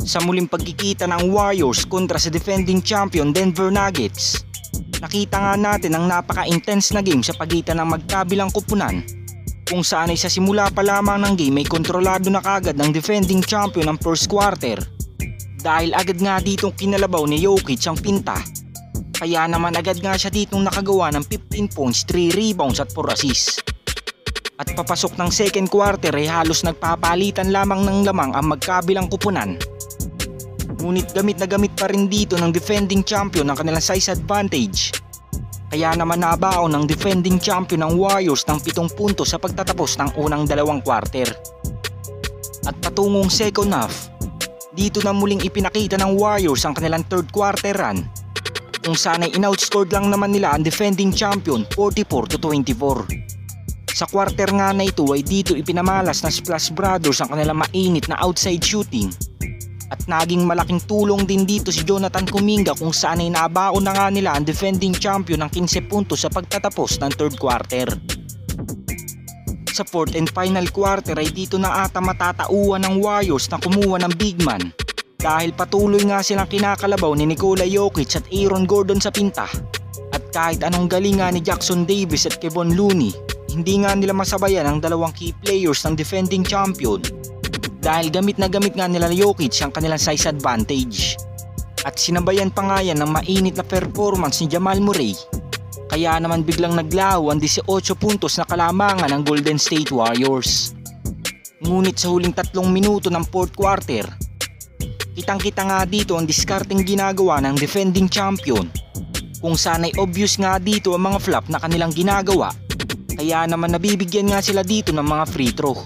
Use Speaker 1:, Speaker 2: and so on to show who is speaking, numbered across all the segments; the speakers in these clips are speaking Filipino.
Speaker 1: Sa muling pagkikita ng Warriors kontra sa defending champion Denver Nuggets, nakita nga natin ang napaka-intense na game sa pagitan ng magkabilang kupunan, kung saan ay sa simula pa lamang ng game ay kontrolado na kagad ng defending champion ng first quarter, dahil agad nga ditong kinalabaw ni Jokic ang pinta. Kaya naman agad nga siya ditong nakagawa ng 15 points, 3 rebounds at 4 assists. At papasok ng second quarter ay halos nagpapalitan lamang ng lamang ang magkabilang kupunan. Ngunit gamit na gamit pa rin dito ng defending champion ang kanilang size advantage. Kaya naman nabaon ng defending champion ng Warriors ng 7 puntos sa pagtatapos ng unang 2 quarter. At patungong second half, dito na muling ipinakita ng Warriors ang kanilang third quarter run, kung saan ay in-outscored lang naman nila ang defending champion 44-24. Sa quarter nga na ito ay dito ipinamalas ng Splash Brothers ang kanilang mainit na outside shooting. At naging malaking tulong din dito si Jonathan Kuminga, kung saan ay nabaon na nga nila ang defending champion ng 15 puntos sa pagtatapos ng third quarter. Sa fourth and final quarter ay dito na ata matatauhan ng Warriors na kumuha ng big man, dahil patuloy nga silang kinakalabaw ni Nikola Jokic at Aaron Gordon sa pinta. At kahit anong galing nga ni Jackson Davis at Kevon Looney, hindi nga nila masabayan ang dalawang key players ng defending champion, dahil gamit na gamit nga nila Jokic ang kanilang size advantage. At sinabayan pa nga yan ng mainit na performance ni Jamal Murray, kaya naman biglang naglaho ang 18 puntos na kalamangan ng Golden State Warriors. Ngunit sa huling 3 minuto ng fourth quarter, kitang-kita nga dito ang discarding ginagawa ng defending champion, kung saan ay obvious nga dito ang mga flop na kanilang ginagawa, kaya naman nabibigyan nga sila dito ng mga free throw.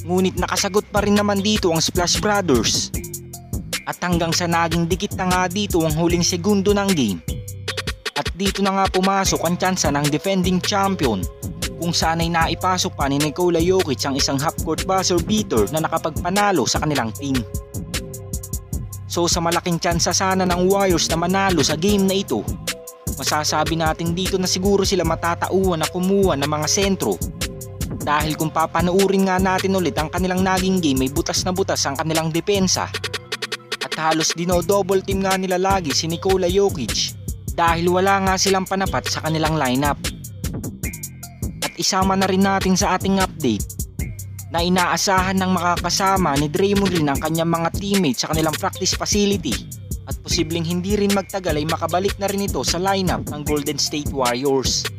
Speaker 1: Ngunit nakasagot pa rin naman dito ang Splash Brothers, at hanggang sa naging dikit na nga dito ang huling segundo ng game. At dito na nga pumasok ang tsansa ng defending champion, kung saan ay naipasok pa ni Nikola Jokic ang isang half-court buzzer beater na nakapagpanalo sa kanilang team. So sa malaking tsansa sana ng Warriors na manalo sa game na ito, masasabi natin dito na siguro sila matatauhan na kumuha ng mga sentro. Dahil kung papanoorin nga natin ulit ang kanilang naging game, may butas na butas ang kanilang depensa. At halos dino-double team nga nila lagi si Nikola Jokic, dahil wala nga silang panapat sa kanilang lineup. At isama na rin natin sa ating update na inaasahan ng makakasama ni Draymond Green ang kanyang mga teammates sa kanilang practice facility, at posibleng hindi rin magtagal ay makabalik na rin ito sa lineup ng Golden State Warriors.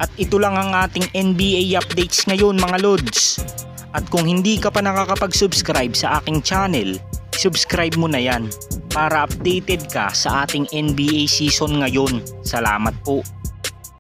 Speaker 1: At ito lang ang ating NBA updates ngayon mga Lods. At kung hindi ka pa nakakapag-subscribe sa aking channel, subscribe mo na yan para updated ka sa ating NBA season ngayon. Salamat po.